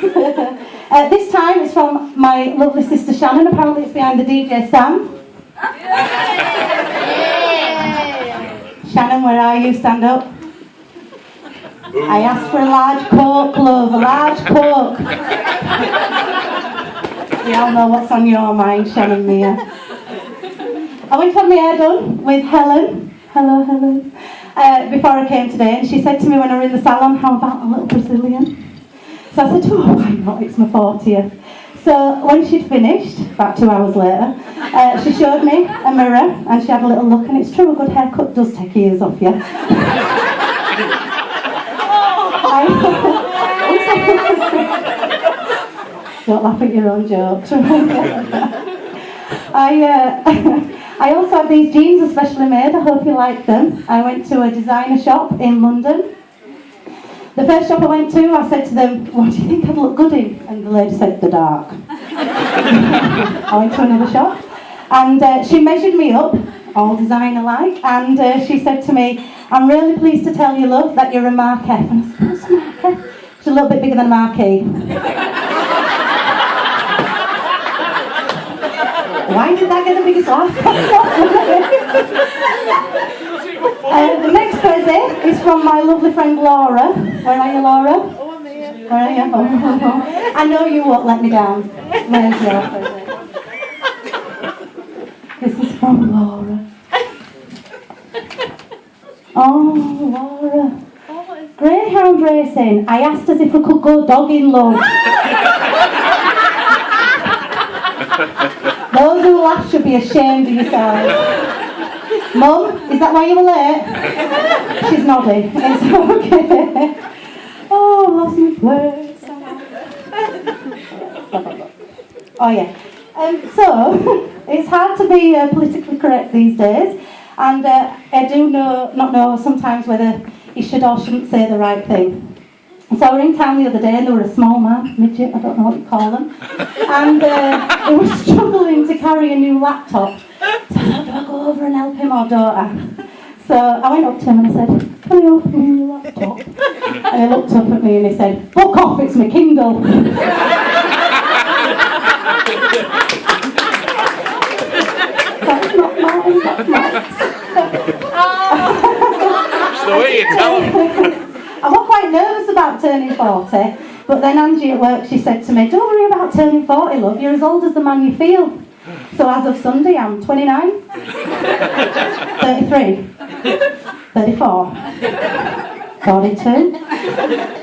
This time it's from my lovely sister Shannon. Apparently it's behind the DJ Sam. Shannon, where are you? Stand up. I asked for a large Coke, love, a large Coke. We all know what's on your mind, Shannon Mia. I went to have my hair done with Helen. Hello, Helen. Before I came today, and she said to me when I was in the salon, how about a little Brazilian? So I said, oh, why not? It's my 40th. So when she'd finished, about 2 hours later, she showed me a mirror, and she had a little look, and it's true, a good haircut does take years off you. Don't laugh at your own jokes. I also have these jeans especially made. I hope you like them. I went to a designer shop in London. The first shop I went to, I said to them, what do you think I'd look good in? And the lady said, the dark. I went to another shop, and she measured me up, all designer-like, and she said to me, I'm really pleased to tell you, love, that you're a Mark F. And I said, what's a Mark F? She's a little bit bigger than a Marquee. Why did that get the biggest laugh? The next present is from my lovely friend Laura. Where are you, Laura? Oh, I'm here. Where are you? Oh. I know you won't let me down. Where's your present? This is from Laura. Oh, Laura. Greyhound racing. I asked us if we could go dogging, love. Those who laugh should be ashamed of yourselves. Mum, is that why you were late? She's nodding. It's okay. Oh, I've lost my words. Oh yeah. So, it's hard to be politically correct these days, and I do not know sometimes whether you should or shouldn't say the right thing. So I was in town the other day, and there were a small man, midget, I don't know what you call them, and he was struggling to carry a new laptop. So I thought, do I go over and help him or don't I? So I went up to him and I said, can I open your laptop? And he looked up at me and he said, fuck off, it's my Kindle. That's not mine, that's mine. It's the way you tell them. I was quite nervous about turning 40, but then Angie at work, she said to me, don't worry about turning 40, love, you're as old as the man you feel. So as of Sunday, I'm 29, 33, 34, 42,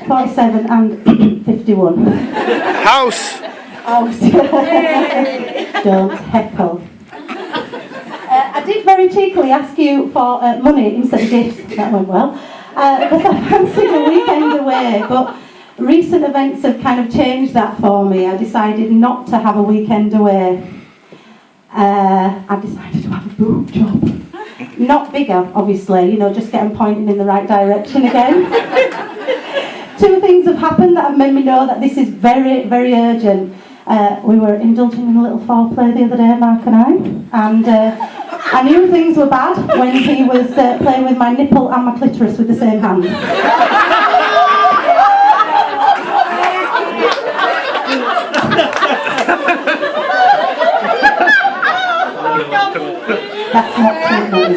47 and 51. House! Don't heckle. I did very cheekily ask you for money instead of gifts. That went well. Because I fancied a weekend away, but recent events have kind of changed that for me. I decided not to have a weekend away. I decided to have a boob job. Not bigger, obviously, just get them pointing in the right direction again. Two things have happened that have made me know that this is very, very urgent. We were indulging in a little foreplay the other day, Mark and and I knew things were bad when he was playing with my nipple and my clitoris with the same hand. That's not true.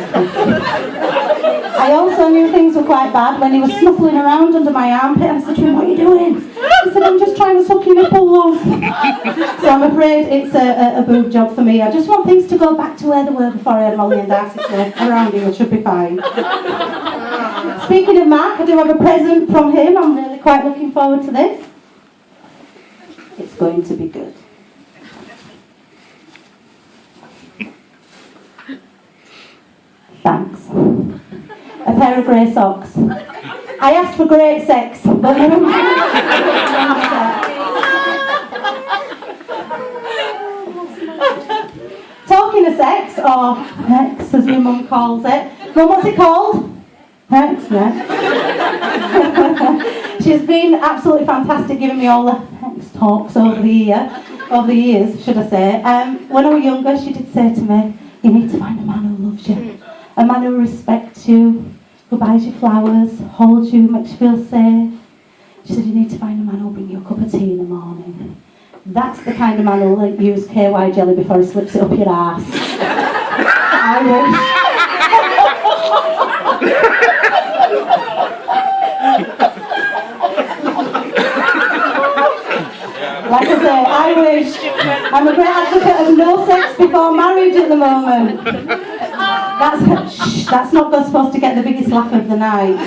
I also knew things were quite bad when he was snuffling around under my armpit. I said to him, what are you doing? He said, I'm just trying to suck your nipple, love. So I'm afraid it's a boob job for me. I just want things to go back to where they were before I had Molly and Darcy, so around here it should be fine. Speaking of Mark, I do have a present from him. I'm really quite looking forward to this. It's going to be good. Thanks. A pair of grey socks. I asked for great sex, but no one Talking of sex, or hex as my mum calls it. Mum, what's it called? Hex, yeah. She's been absolutely fantastic giving me all the hex talks over the years, should I say. When I was younger, she did say to me, you need to find a man who loves you. A man who respects you, who buys you flowers, holds you, makes you feel safe. She said, you need to find a man who'll bring you a cup of tea tea in the morning. That's the kind of man who'll use KY jelly before he slips it up your arse. I wish. Like I say, I wish. I'm a great advocate of no sex before marriage at the moment. That's not supposed to get the biggest laugh of the night.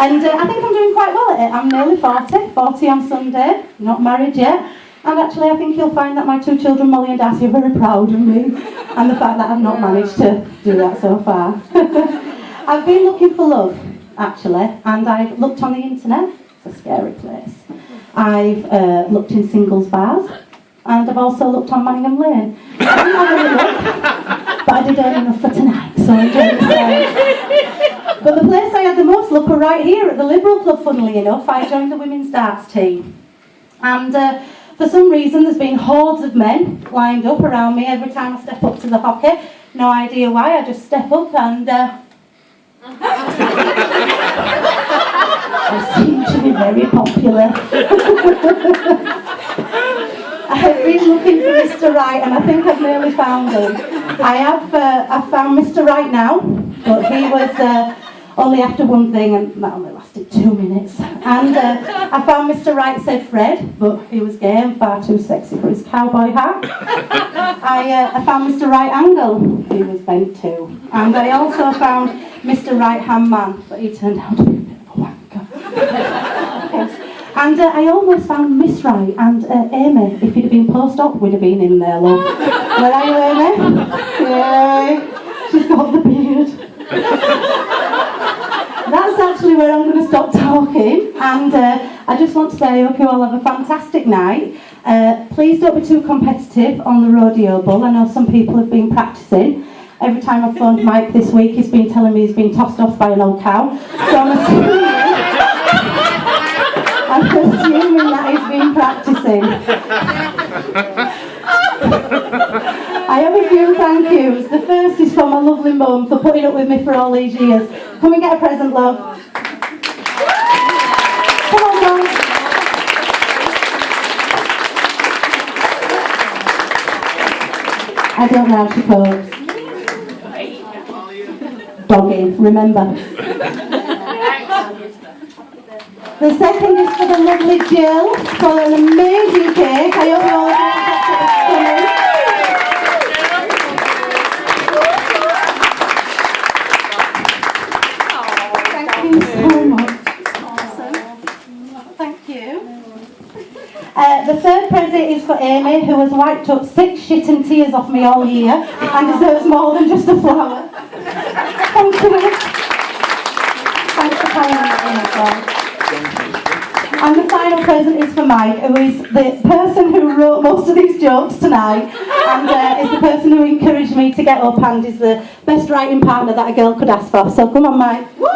And I think I'm doing quite well at it. I'm nearly 40 on Sunday, not married yet. And actually I think you'll find that my 2 children, Molly and Darcy, are very proud of me and the fact that I've not managed to do that so far. I've been looking for love, actually, and I've looked on the internet. It's a scary place. I've looked in singles bars, and I've also looked on Manningham Lane. I didn't have any luck, but I did earn enough for tonight, so I enjoyed myself. But the place I had the most luck were right here at the Liberal Club, funnily enough. I joined the women's darts team. And for some reason there's been hordes of men lined up around me every time I step up to the hockey. No idea why, I just step up and I seem to be very popular. I've been looking for Mr. Right and I think I've nearly found him. I've found Mr. Right now, but he was only after one thing and that only lasted 2 minutes. And I found Mr. Right said Fred, but he was gay and far too sexy for his cowboy hat. I found Mr. Right Angle, he was bent too. And I also found Mr. Right Hand Man, but he turned out to be a bit of a wanker. Yes. And I almost found Miss Right and Amy. If he'd have been post-op, we'd have been in there, love. Where are you, Amy? Yay. She's got the beard. That's actually where I'm going to stop talking. And I just want to say I hope you all have a fantastic night. Please don't be too competitive on the rodeo bull. I know some people have been practising. Every time I've phoned Mike this week, he's been telling me he's been tossed off by an old cow. So I'm assuming that he's been practising. I have a few thank yous. The first is from my lovely mum for putting up with me for all these years. Come and get a present, love. Come on, Mum. I don't know how she copes. Doggy, remember. The second is for the lovely Jill for an amazing cake. I hope you all Thank you so much. Awesome. Thank you. The third present is for Amy, who has wiped up 6 shit and tears off me all year and deserves more than just a flower. Thank you. Thanks for coming in as well. And the final present is for Mike, who is the person who wrote most of these jokes tonight and is the person who encouraged me to get up and is the best writing partner that a girl could ask for. So come on, Mike. Woo!